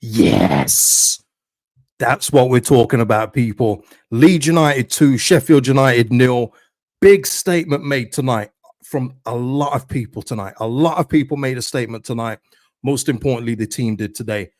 Yes, that's what we're talking about, people. Leeds United 2, Sheffield United 0. Big statement made tonight from a lot of people tonight. A lot of people made a statement tonight. Most importantly, the team did today.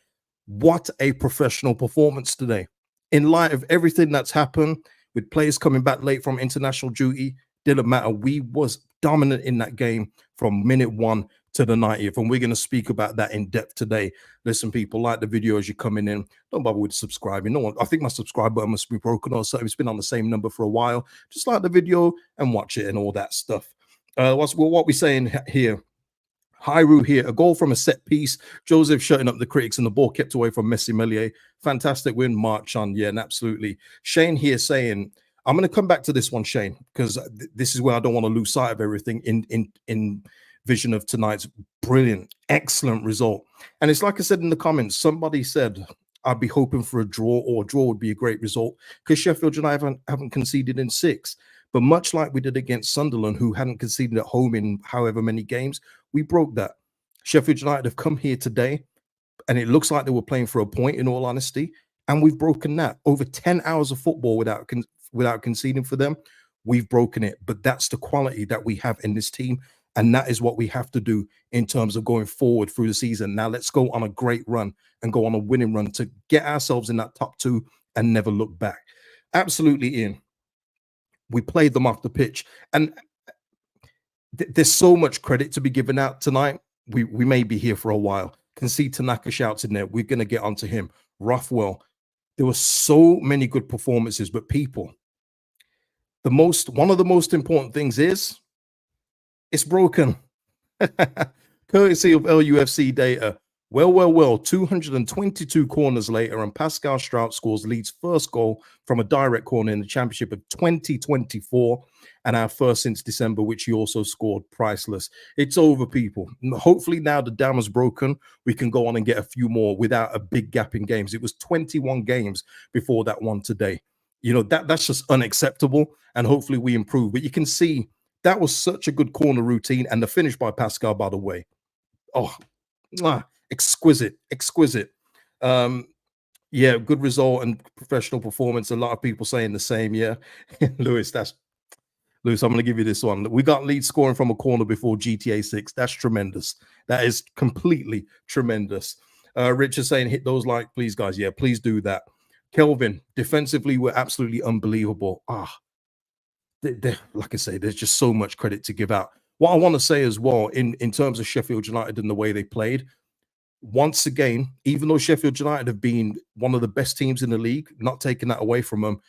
What a professional performance today. In light of everything that's happened, with players coming back late from international duty, didn't matter. We was dominant in that game from minute 1 to the 90th, and we're going to speak about that in depth today. Listen, people, like the video as you're coming in. Don't bother with subscribing. No one, I think my subscribe button must be broken or something. It's been on the same number for a while. Just like the video and watch it and all that stuff. What we're saying here. Hyru here, a goal from a set piece. Joseph shutting up the critics and the ball kept away from Messi Melier. Fantastic win, March on. Yeah, and absolutely. Shane here saying, I'm going to come back to this one, Shane, because this is where I don't want to lose sight of everything in vision of tonight's brilliant, excellent result. And it's like I said in the comments, somebody said, I'd be hoping for a draw, or a draw would be a great result because Sheffield United haven't conceded in 6. But much like we did against Sunderland, who hadn't conceded at home in however many games, we broke that. Sheffield United have come here today, and it looks like they were playing for a point, in all honesty, and we've broken that. Over 10 hours of football without conceding for them, we've broken it. But that's the quality that we have in this team, and that is what we have to do in terms of going forward through the season. Now let's go on a great run and go on a winning run to get ourselves in that top 2 and never look back. Absolutely, Ian. We played them off the pitch, and there's so much credit to be given out tonight. We may be here for a while. Can see Tanaka shouts in there. We're going to get onto him. Rothwell. There were so many good performances, but people, one of the most important things is it's broken. Courtesy of LUFC data. Well, 222 corners later, and Pascal Strout scores Leeds' first goal from a direct corner in the Championship of 2024, and our first since December, which he also scored. Priceless. It's over, people. Hopefully now the dam is broken. We can go on and get a few more without a big gap in games. It was 21 games before that one today. You know, that's just unacceptable, and hopefully we improve. But you can see that was such a good corner routine, and the finish by Pascal, by the way. Oh, exquisite. Yeah, good result and professional performance. A lot of people saying the same. Yeah. Lewis, I'm going to give you this one. We got Leeds scoring from a corner before GTA 6. That's tremendous. That is completely tremendous. Richard saying, hit those like, please, guys. Yeah, please do that. Kelvin, defensively, we're absolutely unbelievable. Like I say, there's just so much credit to give out. What I want to say as well, in terms of Sheffield United and the way they played, once again, even though Sheffield United have been one of the best teams in the league, not taking that away from them,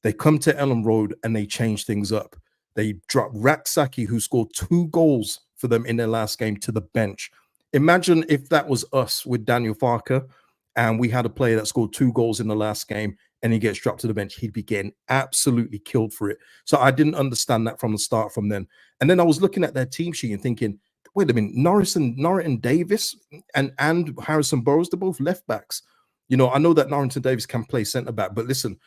they come to Ellen Road and they change things up. They dropped Raksaki, who scored 2 goals for them in their last game, to the bench. Imagine if that was us with Daniel Farker and we had a player that scored 2 goals in the last game and he gets dropped to the bench. He'd be getting absolutely killed for it. So I didn't understand that from the start from then. And then I was looking at their team sheet and thinking, wait a minute, Norrington Davis and Harrison Burrows, they're both left backs. You know, I know that Norrington Davis can play centre back, but listen,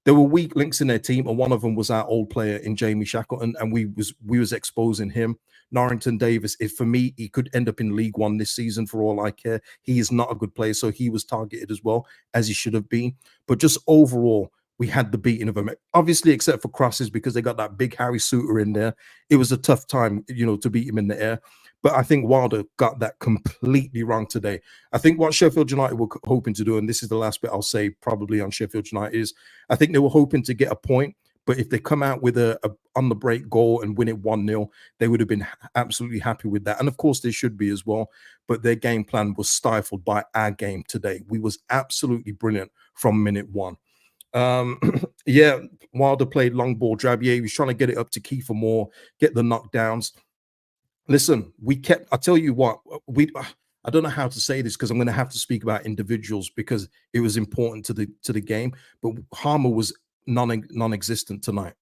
there were weak links in their team, and one of them was our old player in Jamie Shackleton, and we was exposing him. Norrington Davis, if for me, he could end up in League One this season for all I care. He is not a good player, so he was targeted as well, as he should have been. But just overall, we had the beating of him. Obviously, except for crosses, because they got that big Harry Suter in there. It was a tough time, you know, to beat him in the air. But I think Wilder got that completely wrong today. I think what Sheffield United were hoping to do, and this is the last bit I'll say probably on Sheffield United, is I think they were hoping to get a point. But if they come out with a on the break goal and win it 1-0, they would have been absolutely happy with that. And of course, they should be as well. But their game plan was stifled by our game today. We was absolutely brilliant from minute 1. Yeah, Wilder played long ball drab. Yeah, he was trying to get it up to Kiefer Moore, get the knockdowns. Listen, I tell you what, I don't know how to say this because I'm going to have to speak about individuals because it was important to the game. But Harmer was non-existent tonight,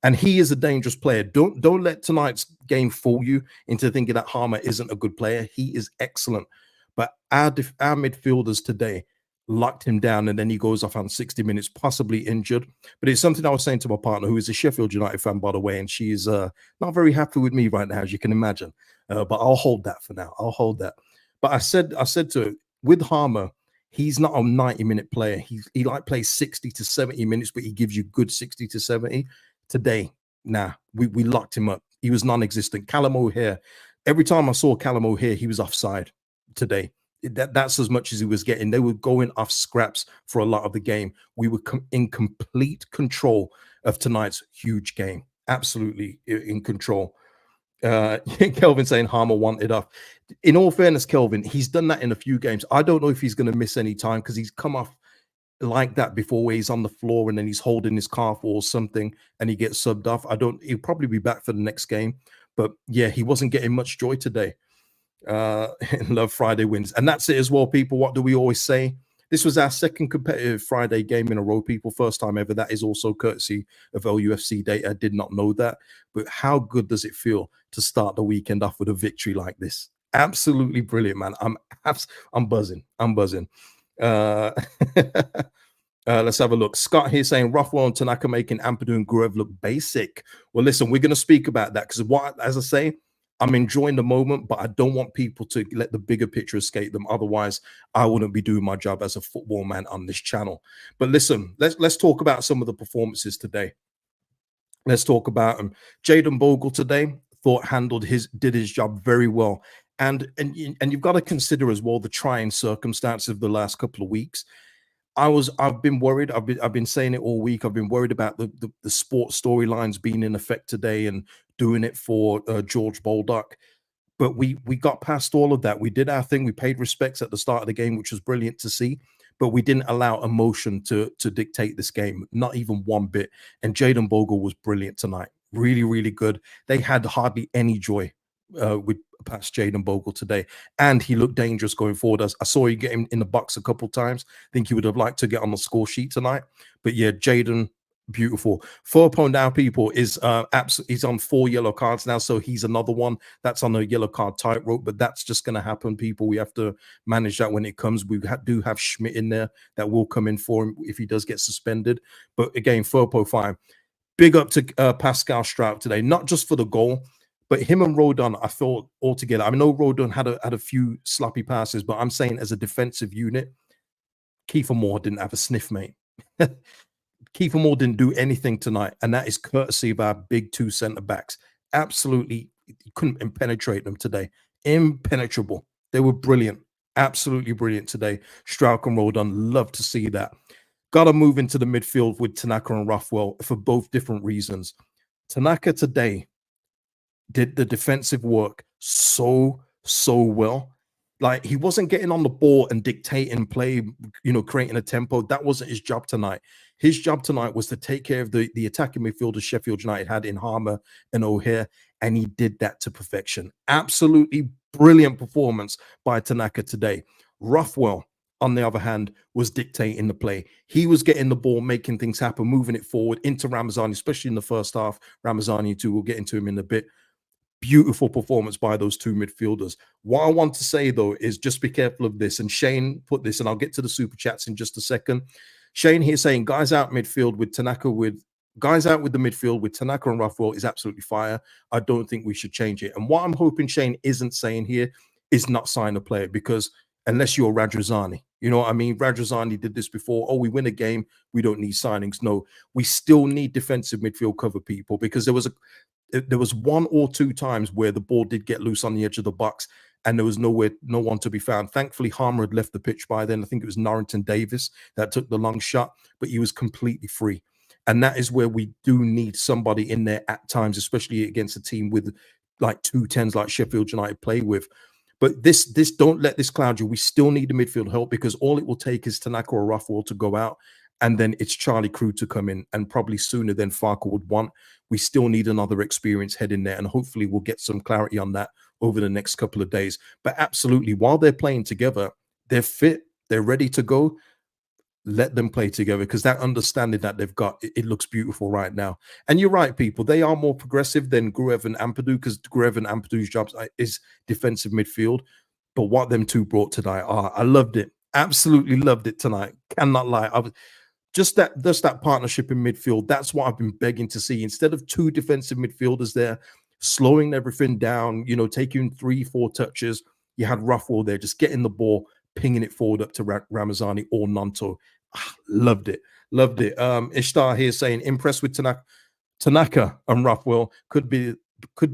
and he is a dangerous player. Don't let tonight's game fool you into thinking that Harmer isn't a good player. He is excellent, but our midfielders today locked him down, and then he goes off on 60 minutes, possibly injured. But it's something I was saying to my partner, who is a Sheffield United fan, by the way, and she's not very happy with me right now, as you can imagine. But I'll hold that for now. I'll hold that. But I said to it, with Harmer, he's not a 90-minute player. He like plays 60 to 70 minutes, but he gives you good 60 to 70. Today, nah, we locked him up. He was non-existent. Callum O'Hare, every time I saw Callum O'Hare, he was offside today. That's as much as he was getting. They were going off scraps for a lot of the game. We were in complete control of tonight's huge game. Absolutely in control. Kelvin saying Harmer wanted off. In all fairness, Kelvin, he's done that in a few games. I don't know if he's going to miss any time because he's come off like that before, where he's on the floor and then he's holding his calf or something and he gets subbed off. I don't. He'll probably be back for the next game, but yeah, he wasn't getting much joy today. Love Friday wins, and that's it as well, people. What do we always say? This was our second competitive Friday game in a row, people. First time ever. That is also courtesy of LUFC data. I did not know that. But how good does it feel to start the weekend off with a victory like this? Absolutely brilliant, man. I'm buzzing. I'm buzzing. Let's have a look. Scott here saying Rothwell and Tanaka making Ampadu and Gruev look basic. Well, listen, we're going to speak about that because as I say, I'm enjoying the moment, but I don't want people to let the bigger picture escape them. Otherwise, I wouldn't be doing my job as a football man on this channel. But listen, let's talk about some of the performances today. Let's talk about them. Jayden Bogle today did his job very well. And you've got to consider as well the trying circumstances of the last couple of weeks. I've been worried. I've been saying it all week. I've been worried about the sports storylines being in effect today and doing it for George Baldock. But we got past all of that. We did our thing. We paid respects at the start of the game, which was brilliant to see. But we didn't allow emotion to dictate this game, not even one bit. And Jayden Bogle was brilliant tonight. Really, really good. They had hardly any joy with past Jayden Bogle today, and he looked dangerous going forward. I saw you get him in the box a couple times. I think he would have liked to get on the score sheet tonight. But yeah, Jayden, beautiful. Furpo now, people, is he's on 4 yellow cards now, so he's another one that's on a yellow card tightrope. But that's just going to happen, people. We have to manage that when it comes. We do have Schmidt in there that will come in for him if he does get suspended. But again, Furpo fine. Big up to Pascal Strout today, not just for the goal, but him and Rodon, I thought altogether. I know Rodon had a few sloppy passes, but I'm saying as a defensive unit, Kiefer Moore didn't have a sniff, mate. Kiefer Moore didn't do anything tonight, and that is courtesy of our big 2 centre backs. Absolutely, you couldn't penetrate them today. Impenetrable. They were brilliant. Absolutely brilliant today. Strout and Rodon, love to see that. Got to move into the midfield with Tanaka and Rothwell for both different reasons. Tanaka today did the defensive work so well. Like, he wasn't getting on the ball and dictating play, creating a tempo. That wasn't his job tonight. His job tonight was to take care of the attacking midfielders Sheffield United had in Harmer and O'Hare, and he did that to perfection. Absolutely brilliant performance by Tanaka today. Rothwell, on the other hand, was dictating the play. He was getting the ball, making things happen, moving it forward into Ramazani, especially in the first half. Ramazani too, we'll get into him in a bit. Beautiful performance by those 2 midfielders. What I want to say, though, is just be careful of this. And Shane put this, and I'll get to the super chats in just a second. Shane here saying, guys out midfield with Tanaka guys out with the midfield with Tanaka and Rothwell is absolutely fire. I don't think we should change it. And what I'm hoping Shane isn't saying here is not sign a player, because unless you're Radrazani, you know what I mean? Radrazani did this before. Oh, we win a game, we don't need signings. No, we still need defensive midfield cover, people, because there was 1 or 2 times where the ball did get loose on the edge of the box and there was no one to be found. Thankfully, Harmer had left the pitch by then. I think it was Norrington Davis that took the long shot, but he was completely free. And that is where we do need somebody in there at times, especially against a team with like 2 10s like Sheffield United play with. But this don't let this cloud you. We still need the midfield help, because all it will take is Tanaka or Rothwell to go out, and then it's Charlie Crew to come in, and probably sooner than Farker would want. We still need another experienced head in there, and hopefully we'll get some clarity on that over the next couple of days. But absolutely, while they're playing together, they're fit, they're ready to go. Let them play together, because that understanding that they've got, it looks beautiful right now. And you're right, people. They are more progressive than Gruev and Ampadu, because Gruev and Ampadu's job is defensive midfield. But what them 2 brought tonight, I loved it. Absolutely loved it tonight. Cannot lie. Just that partnership in midfield, that's what I've been begging to see. Instead of 2 defensive midfielders there, slowing everything down, taking 3-4 touches, You had Ruffwell there, just getting the ball, pinging it forward up to Ramazani or Nanto. Loved it. Loved it. Ishtar here saying, impressed with Tanaka and Ruffwell. Could be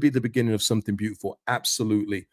the beginning of something beautiful. Absolutely.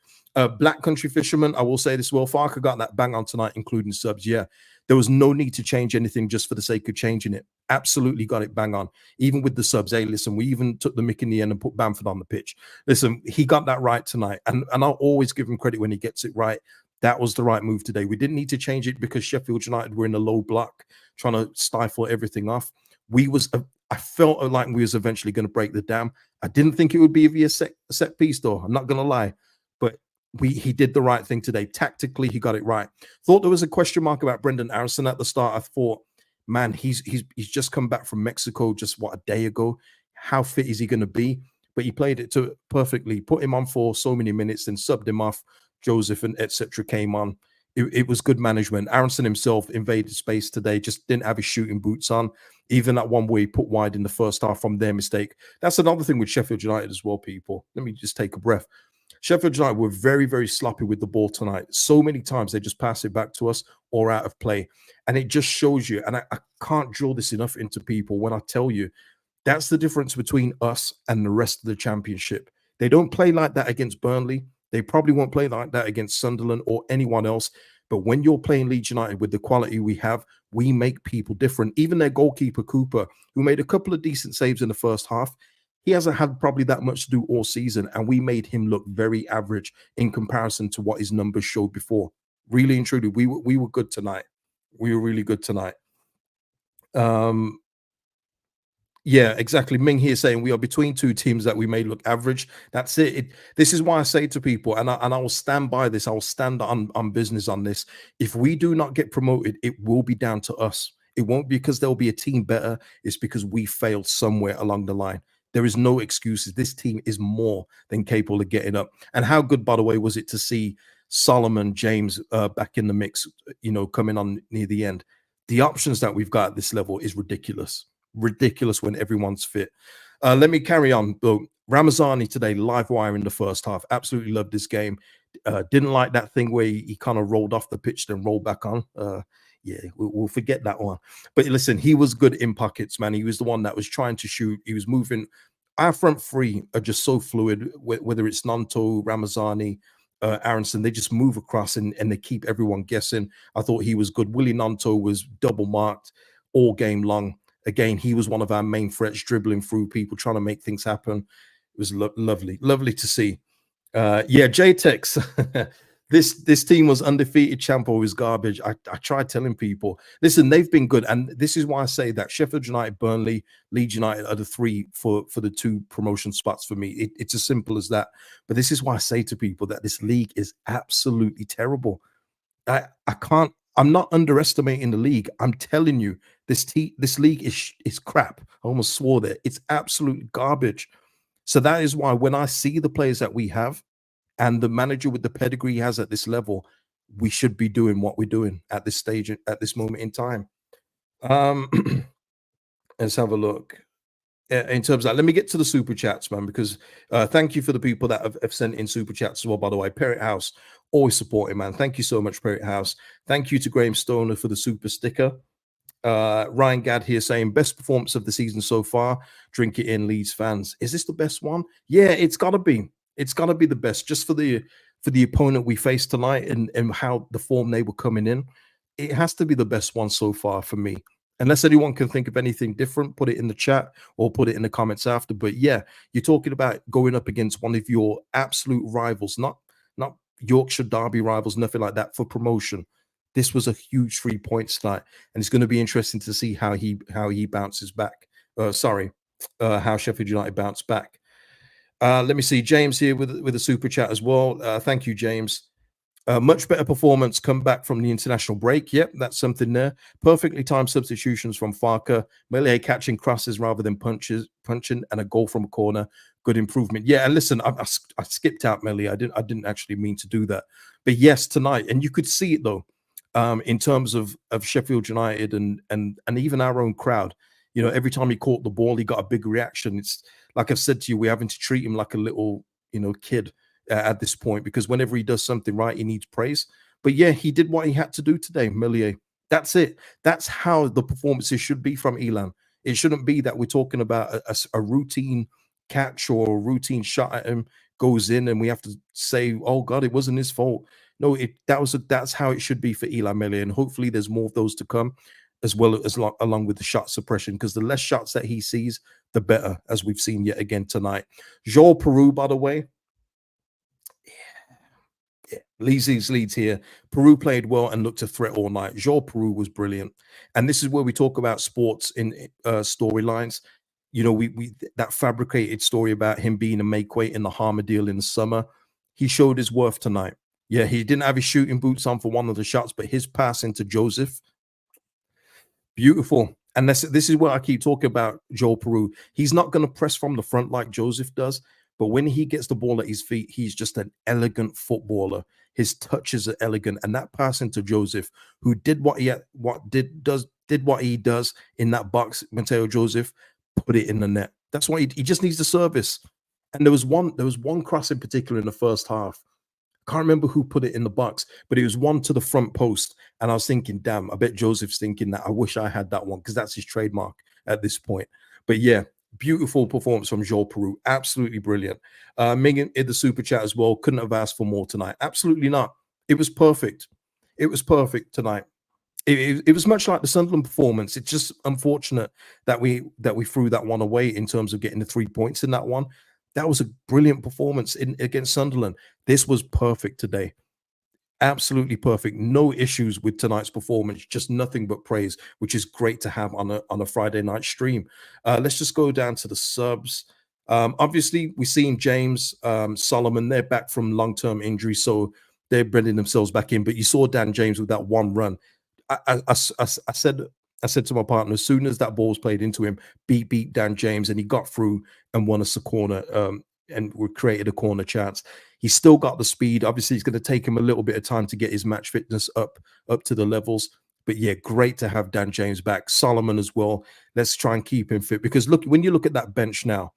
Black Country Fisherman, I will say this well. Farker got that bang on tonight, including subs. Yeah, there was no need to change anything just for the sake of changing it. Absolutely got it bang on. Even with the subs, hey, listen, we even took the mick in the end and put Bamford on the pitch. Listen, he got that right tonight. And I'll always give him credit when he gets it right. That was the right move today. We didn't need to change it because Sheffield United were in a low block trying to stifle everything off. I felt like we was eventually going to break the dam. I didn't think it would be via set piece, though. I'm not going to lie. But he did the right thing today. Tactically, he got it right. Thought there was a question mark about Brendan Aronson at the start. I thought, man, he's just come back from Mexico just, a day ago. How fit is he going to be? But he played it perfectly. Put him on for so many minutes, then subbed him off. Joseph and etc. came on. It was good management. Aronson himself invaded space today, just didn't have his shooting boots on. Even that one where he put wide in the first half from their mistake. That's another thing with Sheffield United as well, people. Let me just take a breath. Sheffield United were very, very sloppy with the ball tonight. So many times they just pass it back to us or out of play. And it just shows you, and I can't draw this enough into people when I tell you, that's the difference between us and the rest of the championship. They don't play like that against Burnley. They probably won't play like that against Sunderland or anyone else. But when you're playing Leeds United with the quality we have, we make people different. Even their goalkeeper, Cooper, who made a couple of decent saves in the first half, he hasn't had probably that much to do all season. And we made him look very average in comparison to what his numbers showed before. Really and truly, we were good tonight. We were really good tonight. Yeah, exactly. Ming here saying we are between two teams that we may look average. That's it. This is why I say to people, and I will stand by this. I will stand on business on this. If we do not get promoted, it will be down to us. It won't be because there'll be a team better. It's because we failed somewhere along the line. There is no excuses. This team is more than capable of getting up. And how good, by the way, was it to see Solomon James back in the mix? Coming on near the end. The options that we've got at this level is ridiculous. Ridiculous when everyone's fit. Let me carry on. Ramazani today, live wire in the first half. Absolutely loved this game. Didn't like that thing where he kind of rolled off the pitch then rolled back on. Yeah, we'll forget that one. But listen, he was good in pockets, man. He was the one that was trying to shoot. He was moving. Our front three are just so fluid, whether it's Nanto, Ramazani, Aronson, they just move across and they keep everyone guessing. I thought he was good. Willie Nanto was double marked all game long. Again, he was one of our main threats, dribbling through people, trying to make things happen. It was lovely to see. Yeah, JTEX. This team was undefeated. Champo is garbage. I tried telling people, listen, they've been good, and this is why I say that Sheffield United, Burnley, Leeds United are the three for the two promotion spots for me. It's as simple as that. But this is why I say to people that this league is absolutely terrible. I'm not underestimating the league. I'm telling you, this league is crap. I almost swore there. It's absolute garbage. So that is why when I see the players that we have and the manager with the pedigree he has at this level, we should be doing what we're doing at this stage, at this moment in time. Let's have a look. In terms of that, let me get to the super chats, man, because thank you for the people that have sent in super chats as well, by the way. Parrot House, always supporting, man. Thank you so much, Parrot House. Thank you to Graham Stoner for the super sticker. Ryan Gadd here saying best performance of the season so far. Drink it in, Leeds fans. Is this the best one? Yeah, it's gotta be. It's gotta be the best, just for the opponent we faced tonight and how the form they were coming in. It has to be the best one so far for me. Unless anyone can think of anything different, put it in the chat or put it in the comments after. But yeah, you're talking about going up against one of your absolute rivals, not Yorkshire Derby rivals, nothing like that, for promotion. This was a huge 3 points tonight, and it's going to be interesting to see how he bounces back. How Sheffield United bounce back. Let me see, James here with a super chat as well. Thank you, James. Much better performance come back from the international break. Yep, that's something there. Perfectly timed substitutions from Farker. Melee catching crosses rather than punching, and a goal from a corner. Good improvement. Yeah, and listen, I skipped out Melee. I didn't actually mean to do that. But yes, tonight, and you could see it though, in terms of Sheffield United and even our own crowd. Every time he caught the ball, he got a big reaction. It's like I've said to you, we're having to treat him like a little, kid. at this point, because whenever he does something right, he needs praise. But yeah, he did what he had to do today, Millier. That's it. That's how the performances should be from Elam. It shouldn't be that we're talking about a routine catch or a routine shot at him goes in, and we have to say, "Oh God, it wasn't his fault." No, that's how it should be for Eli Millier, and hopefully there's more of those to come, as well as along with the shot suppression, because the less shots that he sees, the better, as we've seen yet again tonight. Joel Peru, by the way, yeah, Leeds here. Peru played well and looked a threat all night. Joel Peru was brilliant, and this is where we talk about sports in storylines. You know, we that fabricated story about him being a make weight in the Harmer deal in the summer. He showed his worth tonight. Yeah, he didn't have his shooting boots on for one of the shots, but his pass into Joseph, beautiful. And this is what I keep talking about, Joel Peru. He's not going to press from the front like Joseph does, but when he gets the ball at his feet, he's just an elegant footballer. His touches are elegant, and that pass into Joseph, who did what he does in that box. Mateo Joseph put it in the net. That's why he just needs the service. And there was one cross in particular in the first half. Can't remember who put it in the box, but it was one to the front post. And I was thinking, damn, I bet Joseph's thinking that I wish I had that one, because that's his trademark at this point. But yeah, beautiful performance from Joel Peru. Absolutely brilliant. Ming in the super chat as well. Couldn't have asked for more tonight. Absolutely not. It was perfect. It was perfect tonight. It was much like the Sunderland performance. It's just unfortunate that we threw that one away in terms of getting the 3 points in that one. That was a brilliant performance against Sunderland. This was perfect today. Absolutely perfect. No issues with tonight's performance. Just nothing but praise, which is great to have on a Friday night stream. Let's just go down to the subs. Obviously, we're seeing James Solomon. They're back from long-term injury, so they're bringing themselves back in. But you saw Dan James with that one run. I said to my partner, as soon as that ball was played into him, beat Dan James, and he got through and won us a corner, and we created a corner chance. He's still got the speed. Obviously, it's going to take him a little bit of time to get his match fitness up to the levels. But yeah, great to have Dan James back. Solomon as well. Let's try and keep him fit, because look, when you look at that bench now,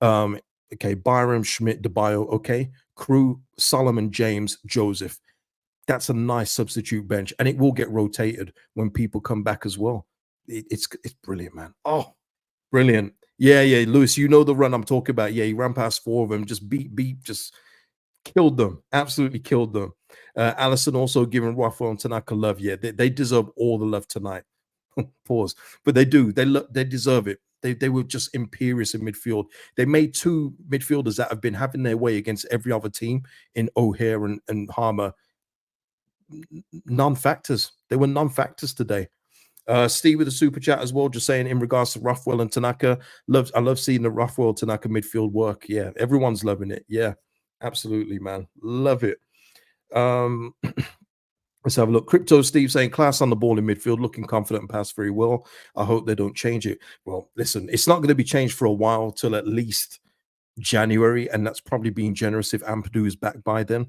okay, Byram, Schmidt, DeBio, okay, Crew, Solomon, James, Joseph. That's a nice substitute bench, and it will get rotated when people come back as well. It's brilliant, man. Oh, brilliant. Yeah, Lewis, you know the run I'm talking about. Yeah, he ran past four of them, just just killed them, absolutely killed them. Allison also giving Rafael and Tanaka love. Yeah, they deserve all the love tonight. Pause. But they do. They deserve it. They were just imperious in midfield. They made two midfielders that have been having their way against every other team in O'Hare and Harmer non-factors. They were non-factors today. Steve with the super chat as well, just saying in regards to Ruffwell and Tanaka, I love seeing the Ruffwell Tanaka midfield work. Yeah, everyone's loving it. Yeah, absolutely, man. Love it. Let's have a look. Crypto Steve saying class on the ball in midfield, looking confident and pass very well. I hope they don't change it. Well, listen, it's not going to be changed for a while, till at least January, and that's probably being generous if Ampadu is back by then.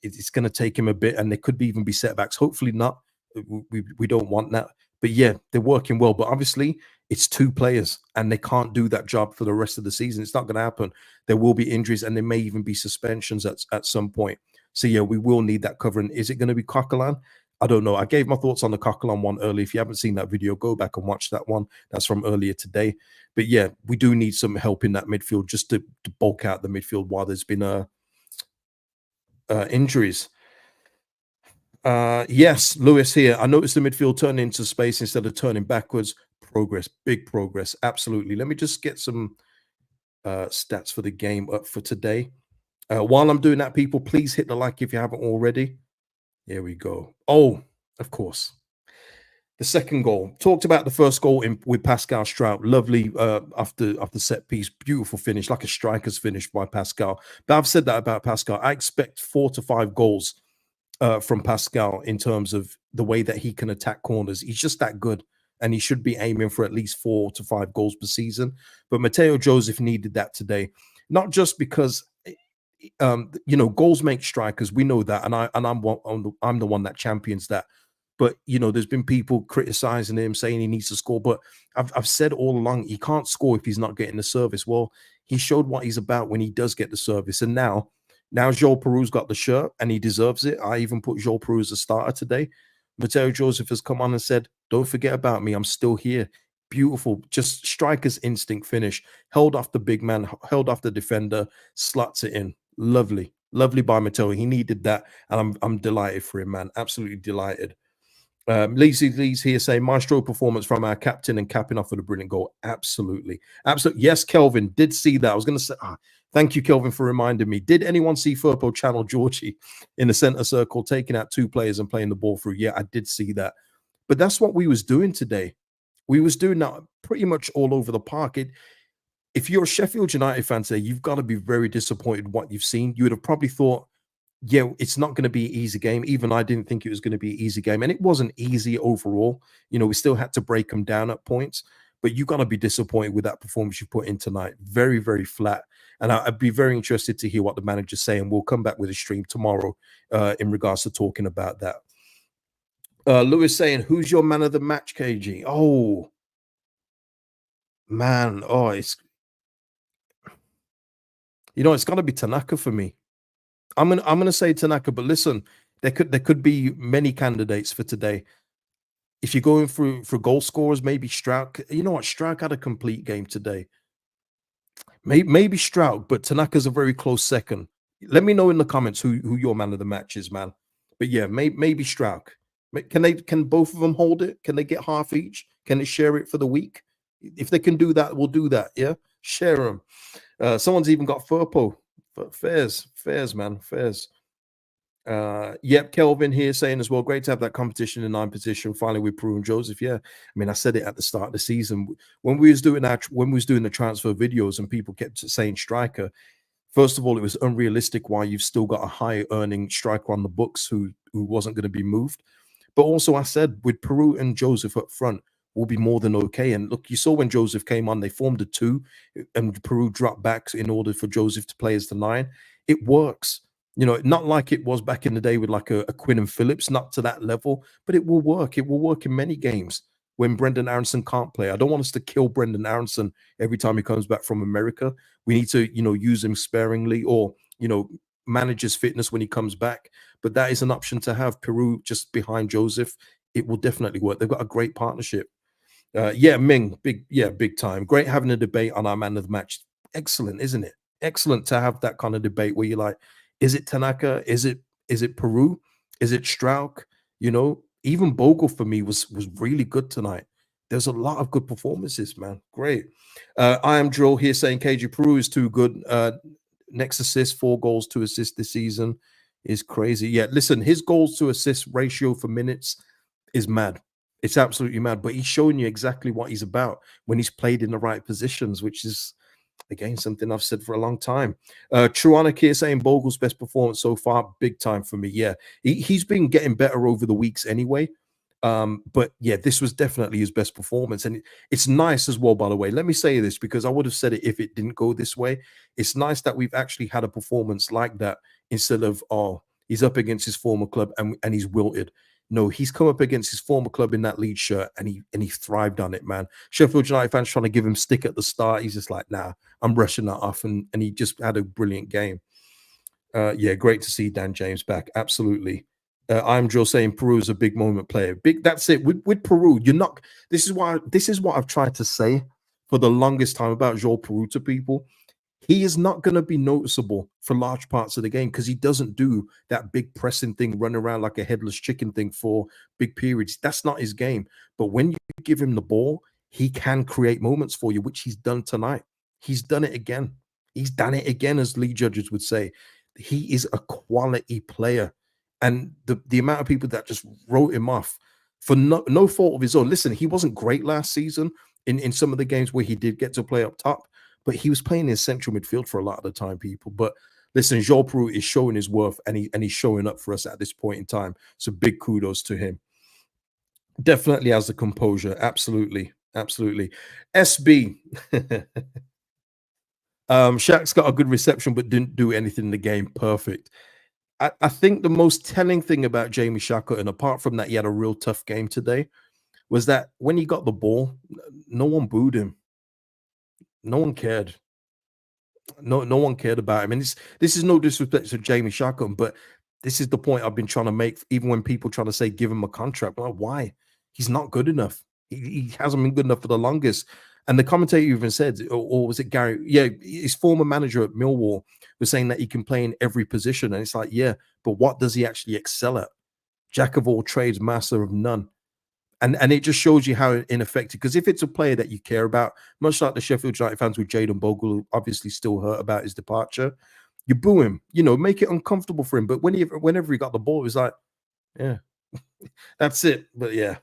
It's going to take him a bit, and there could even be setbacks. Hopefully not. We don't want that. But yeah, they're working well. But obviously, it's two players, and they can't do that job for the rest of the season. It's not going to happen. There will be injuries, and there may even be suspensions at some point. So yeah, we will need that covering. Is it going to be Coquelin? I don't know. I gave my thoughts on the Coquelin one earlier. If you haven't seen that video, go back and watch that one. That's from earlier today. But yeah, we do need some help in that midfield, just to bulk out the midfield while there's been injuries. Yes, Lewis here. I noticed the midfield turned into space instead of turning backwards. Progress, big progress. Absolutely. Let me just get some stats for the game up for today. While I'm doing that, people, please hit the like if you haven't already. Here we go. Oh, of course. The second goal. Talked about the first goal with Pascal Strout. Lovely after set piece. Beautiful finish, like a striker's finish by Pascal. But I've said that about Pascal. I expect 4 to 5 goals from Pascal in terms of the way that he can attack corners. He's just that good, and he should be aiming for at least 4 to 5 goals per season. But Mateo Joseph needed that today, not just because goals make strikers. We know that, and I'm the one that champions that. But there's been people criticizing him, saying he needs to score. But I've said all along, he can't score if he's not getting the service. Well, he showed what he's about when he does get the service, and now Now Joel Peru's got the shirt and he deserves it. I even put Joel Peru as a starter today. Mateo Joseph has come on and said, "Don't forget about me. I'm still here." Beautiful, just striker's instinct finish. Held off the big man, held off the defender, slots it in. Lovely, lovely by Mateo. He needed that, and I'm delighted for him, man. Absolutely delighted. Lee's here saying maestro performance from our captain and capping off with a brilliant goal. Absolutely, absolutely. Yes, Kelvin did see that. I was going to say, thank you, Kelvin, for reminding me. Did anyone see Firpo channel Georgie in the center circle, taking out two players and playing the ball through? Yeah, I did see that. But that's what we was doing today. We was doing that pretty much all over the park. If you're a Sheffield United fan today, you've got to be very disappointed what you've seen. You would have probably thought, yeah, it's not going to be an easy game. Even I didn't think it was going to be an easy game. And it wasn't easy overall. You know, we still had to break them down at points. But you got to be disappointed with that performance you put in tonight. Very, very flat. And I'd be very interested to hear what the manager's saying. We'll come back with a stream tomorrow in regards to talking about that. Lewis saying, who's your man of the match, KG? Oh, man. Oh, it's got to be Tanaka for me. I'm gonna say Tanaka, but listen, there could be many candidates for today. If you're going through for goal scorers, maybe Stroud. You know what? Stroud had a complete game today. Maybe Stroud, but Tanaka's a very close second. Let me know in the comments who your man of the match is, man. But yeah, maybe Stroud. Can both of them hold it? Can they get half each? Can they share it for the week? If they can do that, we'll do that. Yeah, share them. Someone's even got Furpo. Fairs, man, fairs. Yep, Kelvin here saying as well, great to have that competition in 9 position finally with Peru and Joseph. Yeah, I mean, I said it at the start of the season when we was doing the transfer videos and people kept saying striker. First of all, it was unrealistic why you've still got a high earning striker on the books who wasn't going to be moved. But also, I said with Peru and Joseph up front, will be more than okay. And look, you saw when Joseph came on, they formed a 2 and Peru dropped back in order for Joseph to play as the 9. It works. You know, not like it was back in the day with like a Quinn and Phillips, not to that level, but it will work. It will work in many games when Brendan Aronson can't play. I don't want us to kill Brendan Aronson every time he comes back from America. We need to, use him sparingly or, manage his fitness when he comes back. But that is an option to have. Peru just behind Joseph. It will definitely work. They've got a great partnership. Yeah, Ming, big time. Great having a debate on our man of the match. Excellent, isn't it? Excellent to have that kind of debate where you're like, is it Tanaka? Is it Peru? Is it Strauch? Even Bogle for me was really good tonight. There's a lot of good performances, man. Great. I am Drill here saying KG Peru is too good. Next assist, 4 goals, 2 assists this season is crazy. Yeah, listen, his goals to assist ratio for minutes is mad. It's absolutely mad, but he's showing you exactly what he's about when he's played in the right positions, which is, again, something I've said for a long time. Truanic here saying Bogle's best performance so far, big time for me. Yeah, he's been getting better over the weeks anyway. But yeah, this was definitely his best performance. And it's nice as well, by the way. Let me say this because I would have said it if it didn't go this way. It's nice that we've actually had a performance like that instead of, oh, he's up against his former club and he's wilted. No, he's come up against his former club in that Leeds shirt and he thrived on it, man. Sheffield United fans trying to give him stick at the start. He's just like, nah, I'm brushing that off. And he just had a brilliant game. Yeah, great to see Dan James back. Absolutely. I'm Joe saying Peru is a big moment player. Big, that's it. With Peru, you're not. This is what I've tried to say for the longest time about Joel Peru to people. He is not going to be noticeable for large parts of the game because he doesn't do that big pressing thing, run around like a headless chicken thing for big periods. That's not his game. But when you give him the ball, he can create moments for you, which he's done tonight. He's done it again. He's done it again, as league judges would say. He is a quality player. And the amount of people that just wrote him off for no fault of his own. Listen, he wasn't great last season in some of the games where he did get to play up top. But he was playing in central midfield for a lot of the time, people. But listen, Joel Peru is showing his worth and he's showing up for us at this point in time. So big kudos to him. Definitely has the composure. Absolutely. Absolutely. SB. Shaq's got a good reception, but didn't do anything in the game. Perfect. I think the most telling thing about Jamie Shackleton, apart from that he had a real tough game today, was that when he got the ball, no one booed him. No one cared. No one cared about him. And this is no disrespect to Jamie Shackham, but this is the point I've been trying to make. Even when people trying to say give him a contract, I'm like, why? He's not good enough. He hasn't been good enough for the longest. And the commentator even said, or was it Gary? Yeah, his former manager at Millwall was saying that he can play in every position. And it's like, yeah, but what does he actually excel at? Jack of all trades, master of none. And it just shows you how ineffective. Because if it's a player that you care about, much like the Sheffield United fans with Jadon Bogle, who obviously still hurt about his departure, you boo him. Make it uncomfortable for him. But whenever he got the ball, it was like, yeah, that's it. But yeah.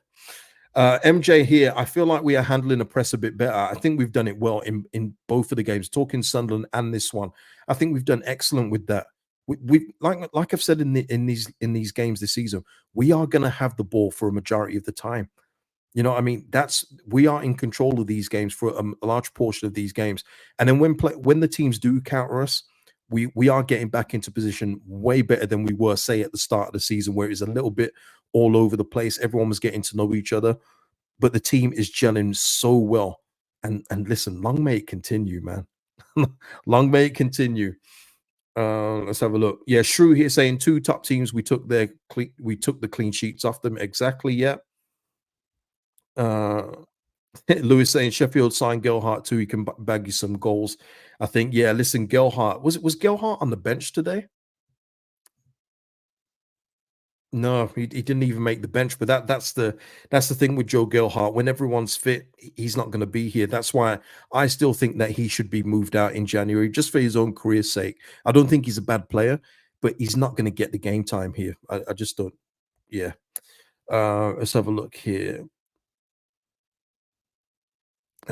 MJ here, I feel like we are handling the press a bit better. I think we've done it well in both of the games, talking Sunderland and this one. I think we've done excellent with that. We like I've said in these games this season, we are going to have the ball for a majority of the time. You know, what I mean, we are in control of these games for a large portion of these games, and then when the teams do counter us, we are getting back into position way better than we were, say, at the start of the season, where it was a little bit all over the place. Everyone was getting to know each other, but the team is gelling so well. And listen, long may it continue, man. Long may it continue. Let's have a look. Yeah, Shrew here saying two top teams. We took the clean sheets off them. Exactly. Yeah. Uh, Lewis saying Sheffield signed Gelhart too. He can bag you some goals. I think. Yeah. Listen, Gelhart was Gelhart on the bench today? No, he didn't even make the bench. But that's the thing with Joe Gelhart. When everyone's fit, he's not going to be here. That's why I still think that he should be moved out in January, just for his own career's sake. I don't think he's a bad player, but he's not going to get the game time here. I just don't. Yeah. Let's have a look here.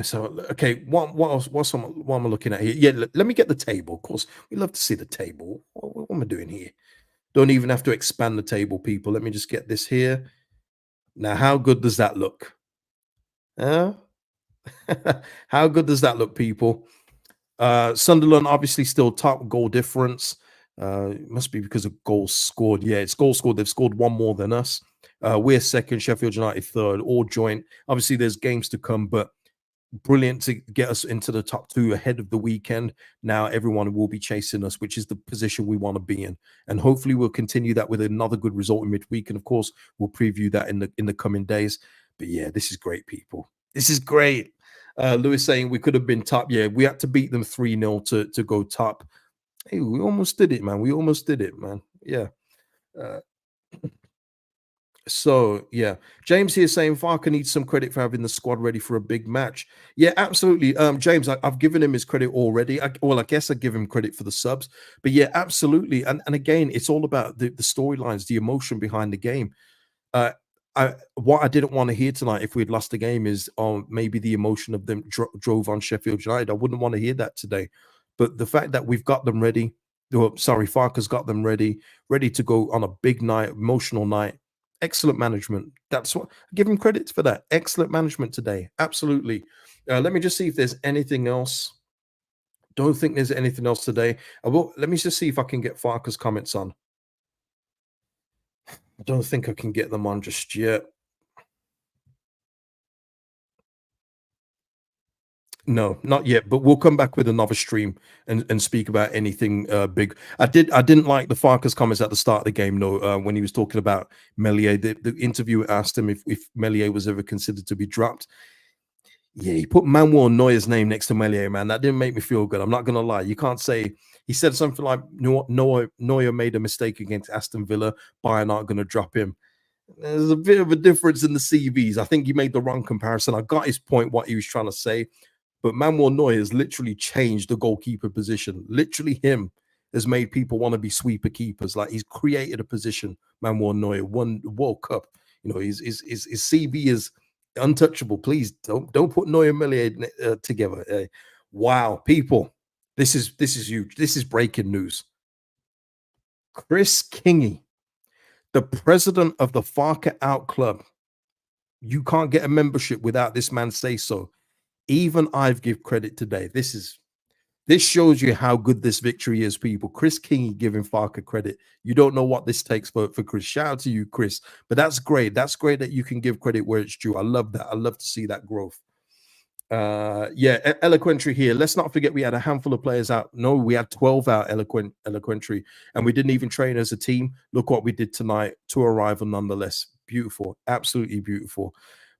So okay, what else? What am I looking at here? Yeah, let me get the table. Of course, we love to see the table. What am I doing here? Don't even have to expand the table, people. Let me just get this here. Now, how good does that look? Huh? How good does that look, people? Sunderland obviously still top goal difference. It must be because of goals scored. Yeah, it's goals scored. They've scored one more than us. We're second, Sheffield United third, all joint. Obviously, there's games to come, but brilliant to get us into the top two ahead of the weekend. Now everyone will be chasing us, which is the position we want to be in, and hopefully we'll continue that with another good result in midweek. And of course, we'll preview that in the coming days. But yeah, this is great, people. This is great. Lewis saying we could have been top. Yeah, we had to beat them 3-0 to go top. Hey, we almost did it, man. We almost did it, man. Yeah. Uh, So yeah, James here saying Farker needs some credit for having the squad ready for a big match. Yeah, absolutely. James, I've given him his credit already. I guess I give him credit for the subs, but yeah, absolutely. And again, it's all about the storylines, the emotion behind the game. Uh, what I didn't want to hear tonight, if we'd lost the game, is maybe the emotion of them drove on Sheffield United. I wouldn't want to hear that today. But the fact that we've got them ready, sorry, Farker's got them ready to go on a big night, emotional night. Excellent management. That's what I give him credit for that. Excellent management today. Absolutely. Let me just see if there's anything else. Don't think there's anything else today. Let me just see if I can get Farker's comments on. I don't think I can get them on just yet. No, not yet, but we'll come back with another stream and speak about anything big. I didn't like the Farkas comments at the start of the game, though, when he was talking about Melier. The interviewer asked him if Melier was ever considered to be dropped. Yeah, he put Manuel Neuer's name next to Melier, man. That didn't make me feel good. I'm not gonna lie. You can't say he said something like Neuer made a mistake against Aston Villa. Bayern aren't gonna drop him. There's a bit of a difference in the CVs. I think he made the wrong comparison. I got his point, what he was trying to say. But Manuel Neuer has literally changed the goalkeeper position. Literally, him has made people want to be sweeper keepers. Like he's created a position. Manuel Neuer won the World Cup. You know, his CV is untouchable. Please don't put Neuer and Melier together. Wow, people, this is huge. This is breaking news. Chris Kingy, the president of the Farker Out Club. You can't get a membership without this man say so. Even I've give credit today. This shows you how good this victory is, people. Chris Kingy giving Farker credit. You don't know what this takes for Chris. Shout out to you, Chris. But that's great. That's great that you can give credit where it's due. I love that. I love to see that growth. Yeah, Eloquentry here. Let's not forget we had a handful of players out. No, we had 12 out Eloquentry, and we didn't even train as a team. Look what we did tonight to arrival nonetheless. Beautiful, absolutely beautiful.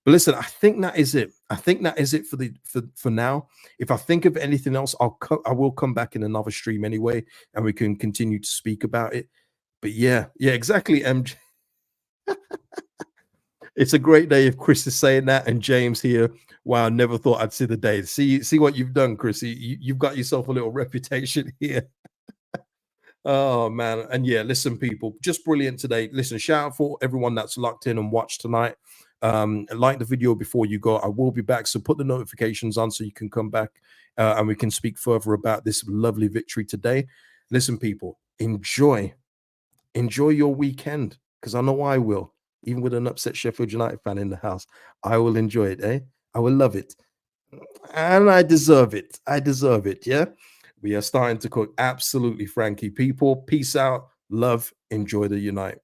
But listen, I think that is it. I think that is it for now. If I think of anything else, I will come back in another stream anyway, and we can continue to speak about it. But yeah, exactly, MJ. It's a great day if Chris is saying that, and James here. Wow, never thought I'd see the day. See what you've done, Chris. You've got yourself a little reputation here. Oh man, and yeah, listen, people, just brilliant today. Listen, shout out for everyone that's locked in and watched tonight. Like the video before you go. I will be back, so put the notifications on so you can come back and we can speak further about this lovely victory today. Listen, people, enjoy your weekend, because I know I will. Even with an upset Sheffield United fan in the house, I will enjoy it, eh? I will love it. And I deserve it. I deserve it, yeah? We are starting to cook. Absolutely, Frankie. People, peace out. Love. Enjoy the Unite.